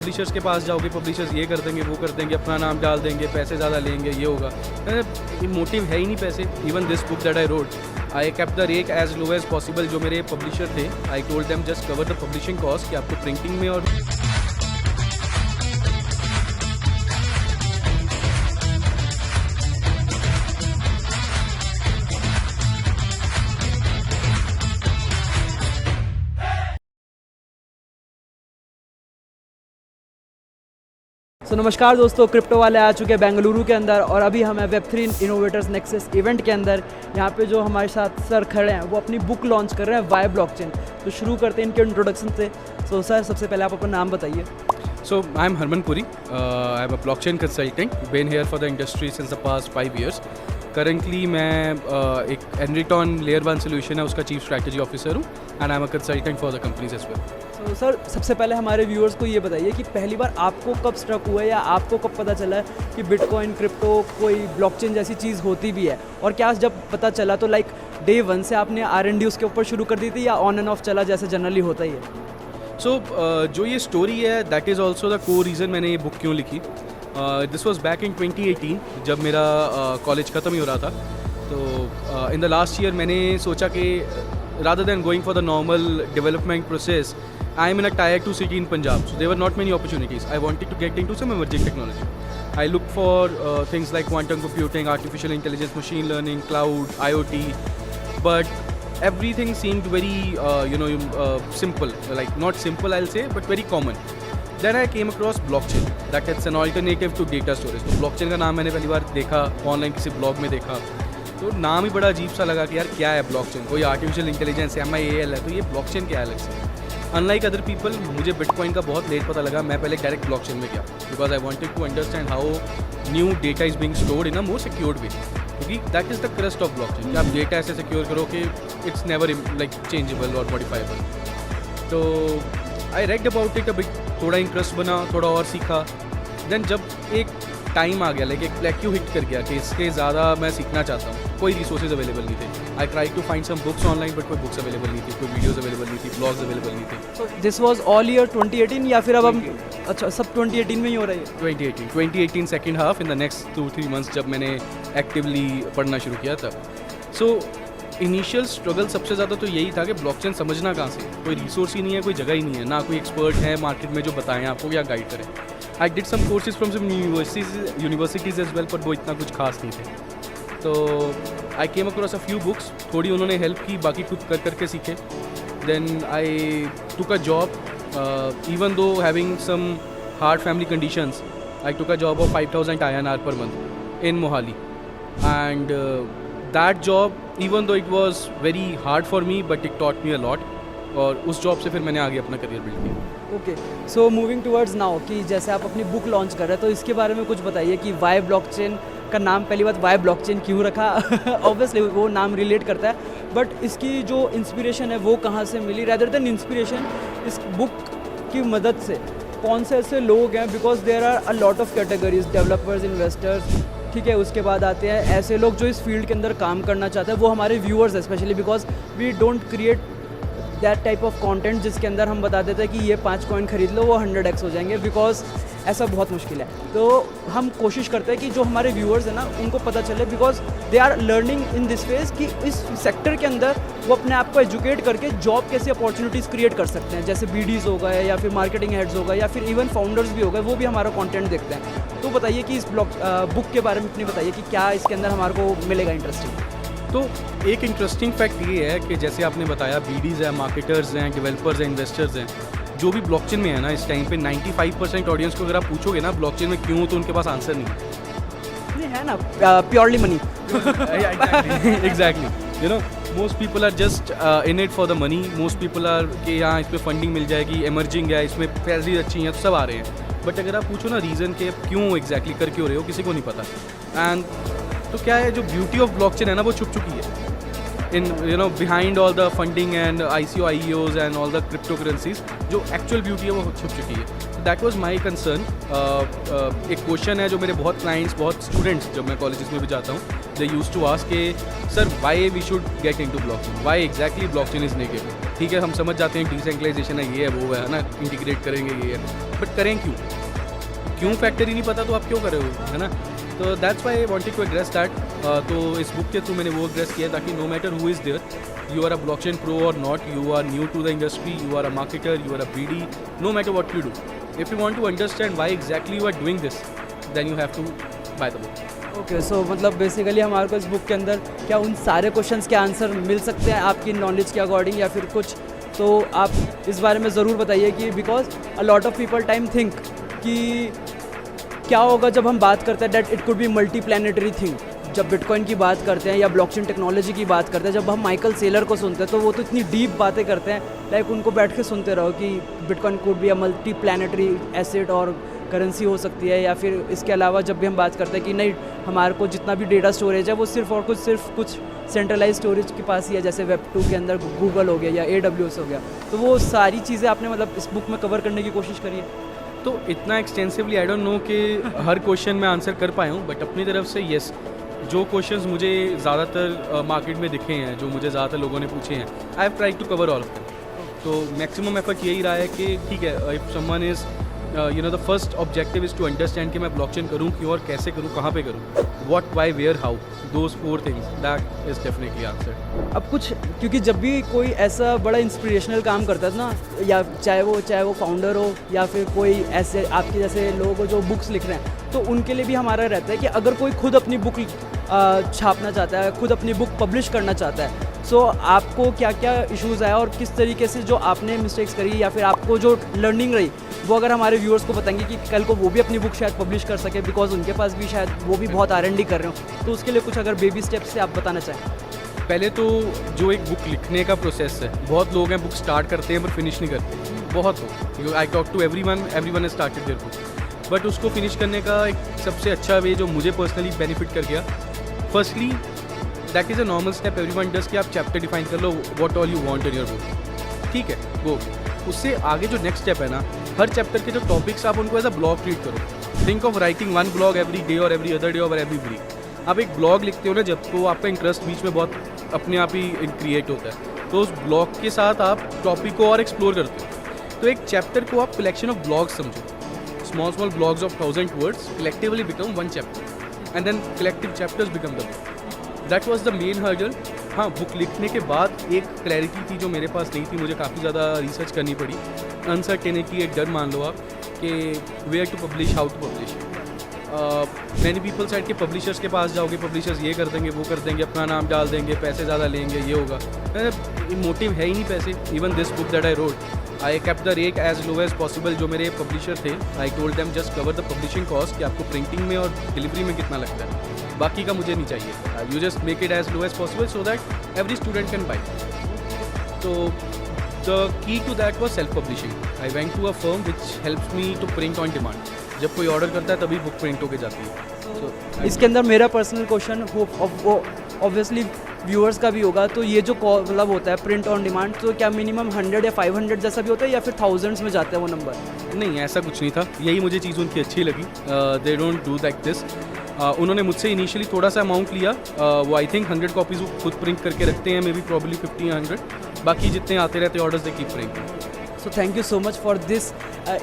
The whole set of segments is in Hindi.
पब्लिशर्स के पास जाओगे, पब्लिशर्स ये कर देंगे, वो कर देंगे, अपना नाम डाल देंगे, पैसे ज़्यादा लेंगे, ये होगा। मोटिव है ही नहीं पैसे। Even this book that I wrote, I kept the rate as low as possible. जो मेरे पब्लिशर थे, I told them just cover the publishing cost, कि आपको प्रिंटिंग में और नमस्कार दोस्तों, क्रिप्टो वाले आ चुके हैं बेंगलुरु के अंदर और अभी हम हैं वेब3 इनोवेटर्स नेक्सस इवेंट के अंदर। यहाँ पे जो हमारे साथ सर खड़े हैं वो अपनी बुक लॉन्च कर रहे हैं वाई ब्लॉकचेन। तो शुरू करते हैं इनके इंट्रोडक्शन से। सो सर, सबसे पहले आप अपना नाम बताइए। So I'm Harman Puri. I'm a blockchain consultant. Been here for the industry since the past 5 years. Currently मैं एक Enriton Layer 1 solution है उसका चीफ स्ट्रैटेजी ऑफिसर हूँ, and I'm a consultant for the companies as well. तो सर, सबसे पहले हमारे व्यूअर्स को ये बताइए कि पहली बार आपको कब स्ट्रक हुआ है या आपको कब पता चला है कि बिटकॉइन, क्रिप्टो, कोई ब्लॉकचेन जैसी चीज़ होती भी है, और क्या जब पता चला तो लाइक डे 1 से आपने R&D उसके ऊपर शुरू कर दी थी या ऑन एंड ऑफ चला जैसे जनरली होता ही है? So जो ये स्टोरी है, that is also the core reason मैंने ये बुक क्यों लिखी। दिस वॉज बैक इन 2018 जब मेरा कॉलेज ख़त्म ही हो रहा था। तो इन द लास्ट ईयर मैंने सोचा कि rather than going for the normal development process, I am in a tier 2 city in Punjab, so there were not many opportunities. I wanted to get into some emerging technology. I looked for things like quantum computing, artificial intelligence, machine learning, cloud, IoT, but everything seemed very simple, like not simple I'll say, but very common. Then I came across blockchain, that it's an alternative to data storage. तो blockchain का नाम मैंने पहली बार देखा ऑनलाइन, किसी ब्लॉग में देखा, तो नाम ही बड़ा अजीब सा लगा कि यार क्या है ब्लॉकचेन, कोई आर्टिफिशियल इंटेलिजेंस MIAL है, तो ये ब्लॉकचेन क्या है अलग से। अनलाइक अदर पीपल, मुझे बिटकॉइन का बहुत लेट पता लगा। मैं पहले डायरेक्ट ब्लॉकचेन में गया because I wanted to understand how new data is being stored in a more secured way, क्योंकि that is the crust of blockchain कि आप डेटा ऐसे सिक्योर करो कि इट्स नेवर लाइक चेंजेबल और मॉडिफाइबल। तो I read about it a bit, थोड़ा इंटरेस्ट बना, थोड़ा और सीखा। देन जब एक टाइम आ गया, लाइक एक प्लेक्यू हिट कर गया कि इसके ज़्यादा मैं सीखना चाहता हूँ, कोई रिसोर्सेज अवेलेबल नहीं थे। I try to find some books online, but कोई बुक्स अवेलेबल नहीं थी, कोई वीडियोस अवेलेबल नहीं थी, ब्लॉग्स अवेलेबल नहीं थे। So this was all year 2018 या फिर अब हम अच्छा सब 2018 में ही हो रही है? 2018 second half, in the next 2-3 months जब मैंने एक्टिवली पढ़ना शुरू किया तब। सो इनिशियल स्ट्रगल सबसे ज़्यादा तो यही था कि ब्लॉकचेन समझना कहाँ से, कोई रिसोर्स ही नहीं है, कोई जगह ही नहीं है, ना कोई एक्सपर्ट है मार्केट में जो बताएं आपको या गाइड करें। I did some courses from some universities as well, पर वो इतना कुछ खास नहीं थे। तो I came across a few books, थोड़ी उन्होंने हेल्प की, बाकी खुद कर करके सीखे। Then I took a job, even though having some hard family conditions, I took a job of 5000 INR per month in Mohali, and that job, even though it was very hard for me, but it taught me a lot. और उस जॉब से फिर मैंने आगे अपना करियर बिल्ड किया। Okay, so moving towards now कि जैसे आप अपनी बुक लॉन्च कर रहे हैं, तो इसके बारे में कुछ बताइए कि वाई ब्लॉकचेन का नाम, पहली बात वाई ब्लॉकचेन क्यों रखा? ऑब्वियसली वो नाम रिलेट करता है, बट इसकी जो इंस्पिरेशन है वो कहाँ से मिली? रैदर देन इंस्पिरेशन, इस बुक की मदद से कौन से ऐसे लोग हैं, because there are a lot of categories, developers, investors, ठीक है, उसके बाद आते हैं ऐसे लोग जो इस फील्ड के अंदर काम करना चाहते हैं, वो हमारे व्यूअर्स है specially, because we don't create that type of content जिसके अंदर हम बता देते हैं कि ये 5 कॉइन खरीद लो वो 100x हो जाएंगे, बिकॉज ऐसा बहुत मुश्किल है। तो हम कोशिश करते हैं कि जो हमारे व्यूअर्स हैं ना उनको पता चले, because they are learning in this phase कि इस सेक्टर के अंदर वो अपने आप को एजुकेट करके जॉब कैसे अपॉर्चुनिटीज़ क्रिएट कर सकते हैं, जैसे BDs हो गए या फिर मार्केटिंग हेड्स हो गए या फिर इवन फाउंडर्स भी हो गए, वो भी हमारा कॉन्टेंट देखते हैं। तो बताइए कि इस बुक के बारे में अपनी बताइए कि क्या इसके अंदर हमारे को मिलेगा इंटरेस्टिंग। तो एक इंटरेस्टिंग फैक्ट ये है कि जैसे आपने बताया BDs हैं, मार्केटर्स हैं, डेवलपर्स हैं, इन्वेस्टर्स हैं, जो भी ब्लॉकचेन में है ना इस टाइम पे 95% ऑडियंस को अगर आप पूछोगे ना ब्लॉकचेन में क्यों, तो उनके पास आंसर नहीं है ना, purely money. Exactly, you know, most people are just in it for the money. Most people are कि यहाँ इसमें फंडिंग मिल जाएगी, इमर्जिंग है, इसमें सैलरी अच्छी है, तो सब आ रहे हैं। बट अगर आप पूछो ना रीज़न के क्यों एग्जैक्टली कर क्यों रहे हो, किसी को नहीं पता। एंड तो क्या है, जो ब्यूटी ऑफ ब्लॉकचेन है ना वो छुप चुकी है in behind all the funding and ICO IEOs and all the crypto currencies. जो एक्चुअल ब्यूटी है वो छुप चुकी है। That was my concern. एक क्वेश्चन है जो मेरे बहुत क्लाइंट्स, बहुत स्टूडेंट्स, जब मैं कॉलेजेस में भी जाता हूँ, दे यूज्ड टू आस्क के sir why we should get into blockchain, why exactly blockchain is naked. ठीक है, हम समझ जाते हैं डिसेंट्रलाइजेशन है, ये है, वो है ना, इंटीग्रेट करेंगे, ये है, बट करें क्यों फैक्टर ही नहीं पता तो आप क्यों कर रहे हो, है ना। तो that's why I wanted to address that. तो इस बुक के थ्रू मैंने वो एड्रेस किया ताकि no matter who is there, you are a blockchain pro or not, you are new to the industry, you are a marketer, you are a BD, no matter what you do, if you want to understand why exactly you are doing this, then you have to buy the book. Okay, so मतलब बेसिकली हमारे को इस बुक के अंदर क्या उन सारे क्वेश्चंस के आंसर मिल सकते हैं आपकी नॉलेज के अकॉर्डिंग या फिर कुछ, तो आप इस बारे में ज़रूर बताइए कि because a lot of people time think कि क्या होगा जब हम बात करते हैं that it could be multi planetary thing. जब बिटकॉइन की बात करते हैं या ब्लॉकचेन टेक्नोलॉजी की बात करते हैं, जब हम माइकल सेलर को सुनते हैं तो वो तो इतनी डीप बातें करते हैं, लाइक उनको बैठ के सुनते रहो कि bitcoin could be a multi planetary asset और करेंसी हो सकती है। या फिर इसके अलावा जब भी हम बात करते हैं कि नहीं, हमारे को जितना भी डेटा स्टोरेज है वो सिर्फ कुछ सेंट्रलाइज स्टोरेज के पास ही है, जैसे वेब 2 के अंदर गूगल हो गया या AWS हो गया, तो वो सारी चीज़ें आपने मतलब इस बुक में कवर करने की कोशिश करी है। तो इतना एक्सटेंसिवली आई डोंट नो कि हर क्वेश्चन में आंसर कर पाया हूँ, बट अपनी तरफ से येस, जो क्वेश्चंस मुझे ज़्यादातर मार्केट में दिखे हैं, जो मुझे ज़्यादातर लोगों ने पूछे हैं, I have tried to cover all of them. तो मैक्सिमम एफर्ट यही रहा है कि ठीक है, if someone is the first objective is to understand कि मैं ब्लॉकचेन करूँ क्यों और कैसे करूँ, कहाँ पे करूँ, what, why, where, how, those 4 things, that is definitely answer. अब कुछ, क्योंकि जब भी कोई ऐसा बड़ा इंस्पिरेशनल काम करता है ना, या चाहे वो फाउंडर हो या फिर कोई ऐसे आपके जैसे लोग हो जो बुक्स लिख रहे हैं, तो उनके लिए भी हमारा रहता है कि अगर कोई खुद अपनी बुक छापना चाहता है, खुद अपनी बुक पब्लिश करना चाहता है, सो आपको क्या क्या इश्यूज़ आया और किस तरीके से जो आपने मिस्टेक्स करी या फिर आपको जो लर्निंग रही वो अगर हमारे व्यूअर्स को बताएंगे कि कल को वो भी अपनी बुक शायद पब्लिश कर सके, बिकॉज उनके पास भी शायद वो भी बहुत R&D कर रहे हो, तो उसके लिए कुछ अगर बेबी स्टेप्स से आप बताना चाहें। पहले तो जो एक बुक लिखने का प्रोसेस है, बहुत लोग हैं बुक स्टार्ट करते हैं पर फिनिश नहीं करते, बहुत लोग, I talk to everyone has started their book, but उसको फिनिश करने का एक सबसे अच्छा वे जो मुझे पर्सनली बेनिफिट कर गया, firstly that is a normal step everyone does कि आप चैप्टर डिफाइन कर लो, what all you want in your book, ठीक है, वो उससे आगे जो नेक्स्ट स्टेप है ना, हर चैप्टर के जो टॉपिक्स आप उनको एज अ ब्लॉग ट्रीट करो। Think of writing 1 blog every day और एवरी अदर डे और एवरी वीक। आप एक ब्लॉग लिखते हो ना जब, तो आपका इंटरेस्ट बीच में बहुत अपने आप ही क्रिएट होता है, तो उस ब्लॉग के साथ आप टॉपिक को और एक्सप्लोर करते हो। तो एक चैप्टर को आप कलेक्शन ऑफ ब्लॉग्स समझो, small blogs of 1000 words collectively become 1 chapter and then collective chapters become the book. That was the main hurdle. हाँ, बुक लिखने के बाद एक क्लैरिटी थी जो मेरे पास नहीं थी, मुझे काफ़ी ज़्यादा रिसर्च करनी पड़ी, अनसर्टेनिटी, एक डर मान लो आप कि where to publish, how to publish. Many people side के पब्लिशर्स के पास जाओगे, पब्लिशर्स ये कर देंगे, वो कर देंगे, अपना नाम डाल देंगे, पैसे ज़्यादा लेंगे, ये होगा, मोटिव है ही नहीं पैसे। Even this book that I wrote, I kept the rate as low as possible. जो मेरे पब्लिशर थे, I told them just cover the publishing cost, कि आपको प्रिंटिंग में और डिलीवरी में कितना लगता है, बाकी का मुझे नहीं चाहिए, you just make it as low as possible so that every student can buy. तो the key to that was self publishing. I went to a firm which helps me to print on demand. जब कोई ऑर्डर करता है तभी बुक प्रिंट होके जाती है। इसके अंदर मेरा पर्सनल क्वेश्चन वो ऑब्वियसली व्यूअर्स का भी होगा, तो ये जो मतलब होता है प्रिंट ऑन डिमांड, तो क्या मिनिमम 100 या 500 जैसा भी होता है या फिर थाउजेंड्स में जाता है वो नंबर? नहीं, ऐसा कुछ नहीं था, यही मुझे चीज़ उनकी अच्छी लगी। They don't do like this. उन्होंने मुझसे इनिशियली थोड़ा सा अमाउंट लिया, वो आई थिंक 100 कॉपीज़ वो खुद प्रिंट करके रखते हैं, मे बी प्रॉब्ली 50 या 100, बाकी जितने आते रहते orders they keep printing. So thank you so much for this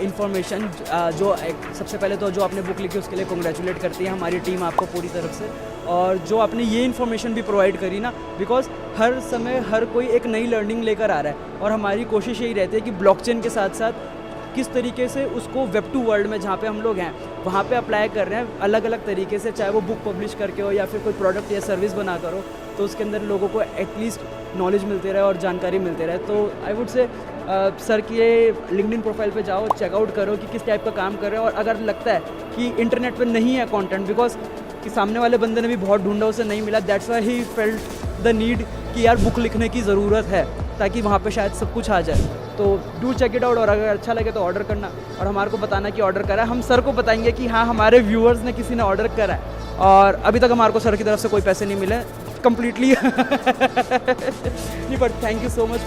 information. जो सबसे पहले तो जो आपने बुक लिखी उसके लिए कॉन्ग्रेचुलेट करती है हमारी टीम आपको पूरी तरफ से, और जो आपने ये इन्फॉर्मेशन भी प्रोवाइड करी ना, बिकॉज हर समय हर कोई एक नई लर्निंग लेकर आ रहा है, और हमारी कोशिश यही रहती है कि ब्लॉकचेन के साथ साथ किस तरीके से उसको वेब 2 वर्ल्ड में जहाँ पे हम लोग हैं वहाँ पे अप्लाई कर रहे हैं अलग अलग तरीके से, चाहे वो बुक पब्लिश करके हो या फिर कोई प्रोडक्ट या सर्विस बना कर हो, तो उसके अंदर लोगों को एटलीस्ट नॉलेज मिलते रहे और जानकारी मिलते रहे। तो आई वुड से सर की ये लिंक्डइन प्रोफाइल पे जाओ, चेकआउट करो कि किस टाइप का काम कर रहे हो, और अगर लगता है कि इंटरनेट पे नहीं है कंटेंट, बिकॉज कि सामने वाले बंदे ने भी बहुत ढूंढा, उसे नहीं मिला, that's why he felt the need कि यार बुक लिखने की ज़रूरत है ताकि वहाँ पे शायद सब कुछ आ जाए। तो डू चेक इट आउट, और अगर अच्छा लगे तो ऑर्डर करना और हमारे को बताना कि ऑर्डर करा है। हम सर को बताएंगे कि हाँ हमारे व्यूअर्स ने किसी ने ऑर्डर करा है, और अभी तक हमारे को सर की तरफ से कोई पैसे नहीं मिले completely but thank you so much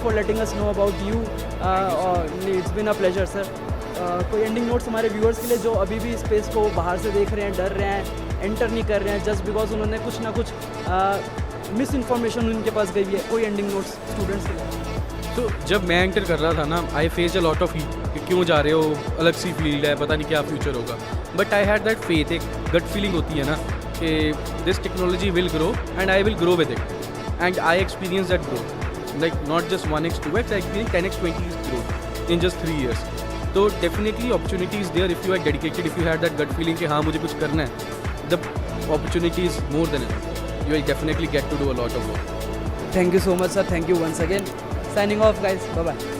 for letting us know about you. It's been a pleasure, sir. कोई एंडिंग नोट्स हमारे व्यूअर्स के लिए जो अभी भी स्पेस को बाहर से देख रहे हैं, डर रहे हैं, एंटर नहीं कर रहे हैं जस्ट बिकॉज उन्होंने कुछ ना कुछ मिस इन्फॉर्मेशन उनके पास गई है, कोई एंडिंग नोट्स स्टूडेंट्स के लिए? तो जब मैं एंटर कर रहा था ना, I face a lot of कि क्यों जा रहे हो, अलग सी फील्ड है, पता नहीं क्या फ्यूचर होगा, but I had that faith, एक गट फीलिंग होती है ना कि this technology will grow and I will grow with it, and I experience that growth, like not just 1x 2x, I experience 10x 20x growth in just 3 years. तो definitely opportunity is there if you are dedicated, if you had that gut feeling कि हाँ मुझे कुछ करना है, the opportunity is more than it, you will definitely get to do a lot of work. Thank you so much, sir. Thank you once again. Signing off, guys. Bye bye.